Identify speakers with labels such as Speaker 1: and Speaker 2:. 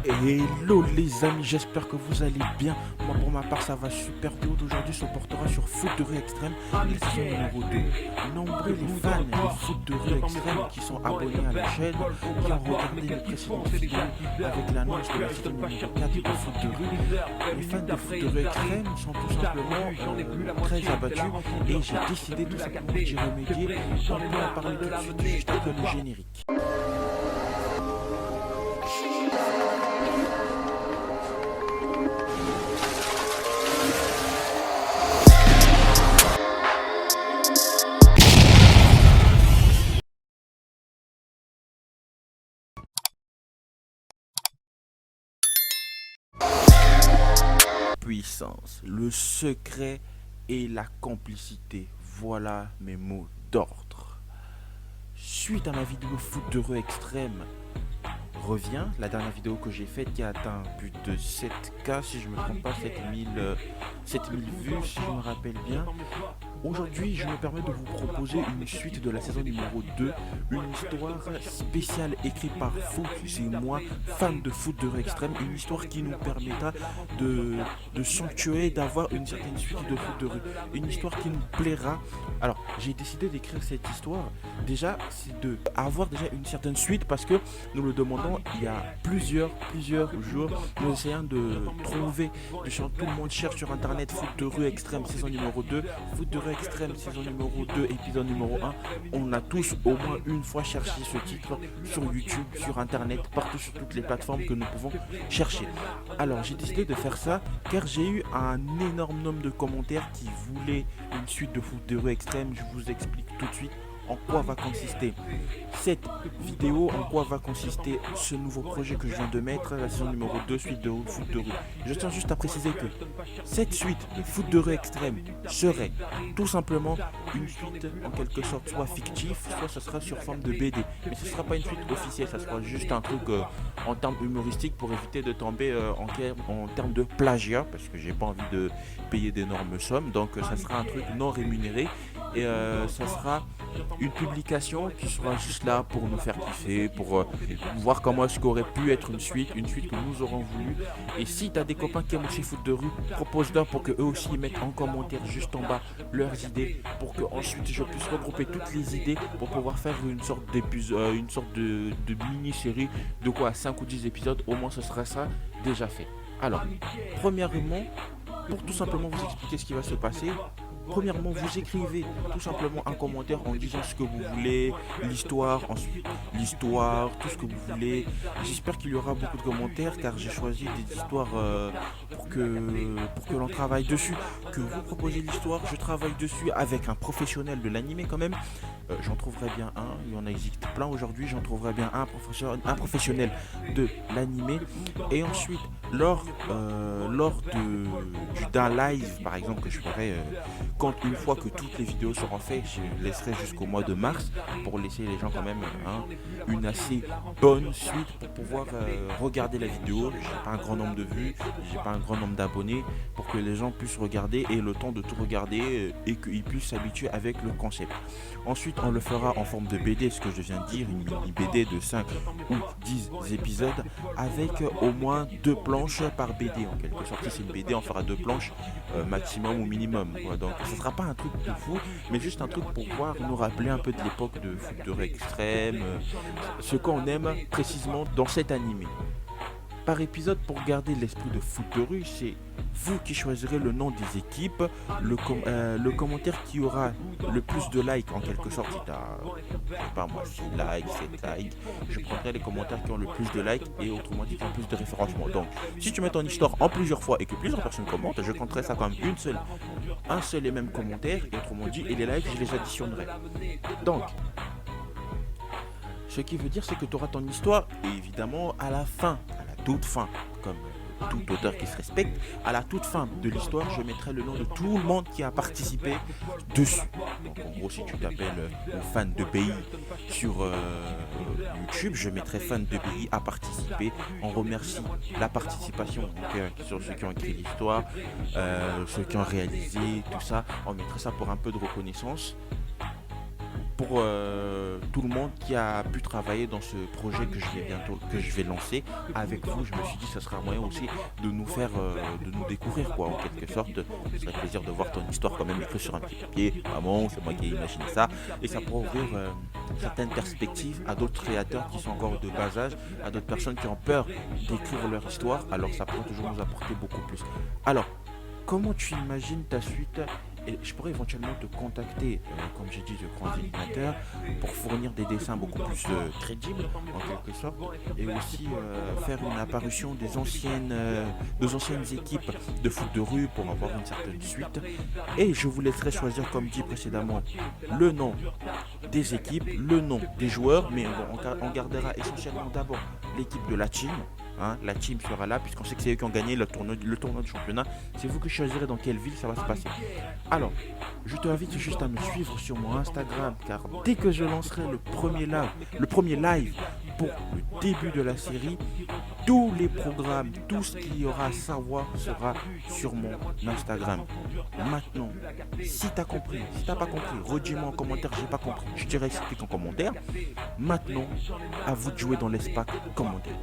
Speaker 1: Hello les amis, j'espère que vous allez bien. Moi pour ma part ça va super bien. Aujourd'hui se portera sur foot de rue extrême, édition numéro 2. Nombreux les fans de foot de rue extrême qui sont abonnés à la chaîne, qui ont regardé les précédentes vidéos avec l'annonce de la saison numéro 4 de foot de rue. Les fans de foot de rue extrême sont tout simplement très abattus et j'ai décidé tout simplement d'y remédier. On peut en parler tout de suite juste après le générique. Puissance, le secret et la complicité. Voilà mes mots d'ordre. Suite à ma vidéo foot de rue extrême revient, la dernière vidéo que j'ai faite qui a atteint plus de 7K si je ne me trompe pas, 7000 vues si je me rappelle bien. Aujourd'hui, je me permets de vous proposer une suite de la saison numéro 2, une histoire spéciale écrite par Foot, c'est moi, fan de foot de rue extrême, une histoire qui nous permettra de sanctuer, d'avoir une certaine suite de foot de rue, une histoire qui nous plaira. Alors, j'ai décidé d'écrire cette histoire, déjà, c'est de avoir déjà une certaine suite parce que nous le demandons il y a plusieurs jours, nous essayons de trouver, tout le monde cherche sur internet foot de rue extrême saison numéro 2, foot de rue extrême saison numéro 2 épisode numéro 1. On a tous au moins une fois cherché ce titre sur YouTube, sur internet, partout sur toutes les plateformes que nous pouvons chercher. Alors j'ai décidé de faire ça car j'ai eu un énorme nombre de commentaires qui voulaient une suite de foot de rue extrême. Je vous explique tout de suite en quoi va consister cette vidéo, en quoi va consister ce nouveau projet que je viens de mettre, la saison numéro 2, suite de foot de rue. Je tiens juste à préciser que cette suite de foot de rue extrême serait tout simplement une suite en quelque sorte soit fictive, soit ce sera sur forme de BD. Mais ce ne sera pas une suite officielle, ça sera juste un truc en termes humoristiques pour éviter de tomber en termes de plagiat, parce que j'ai pas envie de payer d'énormes sommes, donc ça sera un truc non rémunéré et ça sera une publication qui sera juste là pour nous faire kiffer, pour voir comment est-ce qu'aurait pu être une suite que nous aurons voulu. Et si tu as des copains qui aiment aussi foot de rue, propose-leur pour que eux aussi mettent en commentaire juste en bas leurs idées, pour que ensuite je puisse regrouper toutes les idées pour pouvoir faire une sorte de mini-série de quoi 5 ou 10 épisodes, au moins ce sera ça déjà fait. Alors, premièrement, pour tout simplement vous expliquer ce qui va se passer, premièrement, vous écrivez tout simplement un commentaire en disant ce que vous voulez, l'histoire, ensuite l'histoire, tout ce que vous voulez. J'espère qu'il y aura beaucoup de commentaires car j'ai choisi des histoires pour que l'on travaille dessus, que vous proposez l'histoire, je travaille dessus avec un professionnel de l'animé quand même. J'en trouverai bien un, il y en existe plein aujourd'hui, j'en trouverai bien un professionnel de l'animé. Et ensuite, d'un live par exemple que je ferai quand une fois que toutes les vidéos seront faites, je laisserai jusqu'au mois de mars pour laisser les gens quand même une assez bonne suite pour pouvoir regarder la vidéo. J'ai pas un grand nombre de vues, j'ai pas un grand nombre d'abonnés pour que les gens puissent regarder et le temps de tout regarder et qu'ils puissent s'habituer avec le concept. Ensuite, on le fera en forme de BD, ce que je viens de dire, une mini BD de 5 ou 10 épisodes avec au moins 2 planches par BD en quelque sorte. Si c'est une BD, on fera 2 planches maximum ou minimum. Quoi. Donc ce sera pas un truc de fou, mais juste un truc pour pouvoir nous rappeler un peu de l'époque de foot de rue extrême, ce qu'on aime précisément dans cet animé. Par épisode, pour garder l'esprit de foot de rue, c'est vous qui choisirez le nom des équipes, le commentaire qui aura le plus de likes en quelque sorte. Si t'as, je sais pas moi, 6 likes, 7 likes, je prendrai les commentaires qui ont le plus de likes et autrement dit qui ont plus de référencement. Donc, si tu mets ton histoire en plusieurs fois et que plusieurs personnes commentent, je compterai ça comme un seul et même commentaire, et autrement dit, et les likes, je les additionnerai. Donc, ce qui veut dire, c'est que tu auras ton histoire, et évidemment, à la fin, à la toute fin, comme tout auteur qui se respecte, à la toute fin de l'histoire, je mettrai le nom de tout le monde qui a participé dessus. Donc, en gros, si tu t'appelles fan de BI sur YouTube, je mettrai fan de BI à participer. On remercie la participation sur ceux qui ont écrit l'histoire, ceux qui ont réalisé, tout ça. On mettrait ça pour un peu de reconnaissance. pour tout le monde qui a pu travailler dans ce projet que je vais lancer avec vous. Je me suis dit ça sera un moyen aussi de nous faire, de nous découvrir quoi, en quelque sorte. Ce serait plaisir de voir ton histoire quand même écrite sur un petit papier. Maman, c'est moi qui ai imaginé ça, et ça pourrait ouvrir certaines perspectives à d'autres créateurs qui sont encore de bas âge, à d'autres personnes qui ont peur d'écrire leur histoire. Alors ça pourrait toujours nous apporter beaucoup plus. Alors, comment tu imagines ta suite? Et je pourrais éventuellement te contacter, comme j'ai dit, de grands animateurs, pour fournir des dessins beaucoup plus crédibles, en quelque sorte, et aussi faire une apparition des anciennes équipes de foot de rue pour avoir une certaine suite. Et je vous laisserai choisir, comme dit précédemment, le nom des équipes, le nom des joueurs, mais on gardera essentiellement d'abord l'équipe de la team. Hein, la team sera là puisqu'on sait que c'est eux qui ont gagné le tournoi du championnat. C'est vous qui choisirez dans quelle ville ça va se passer. Alors, je t'invite juste à me suivre sur mon Instagram, car dès que je lancerai le premier live pour le début de la série, tous les programmes, tout ce qu'il y aura à savoir sera sur mon Instagram. Maintenant, si t'as compris, si t'as pas compris, redis-moi en commentaire, j'ai pas compris. Je te réexplique en commentaire. Maintenant, à vous de jouer dans l'espace commentaire.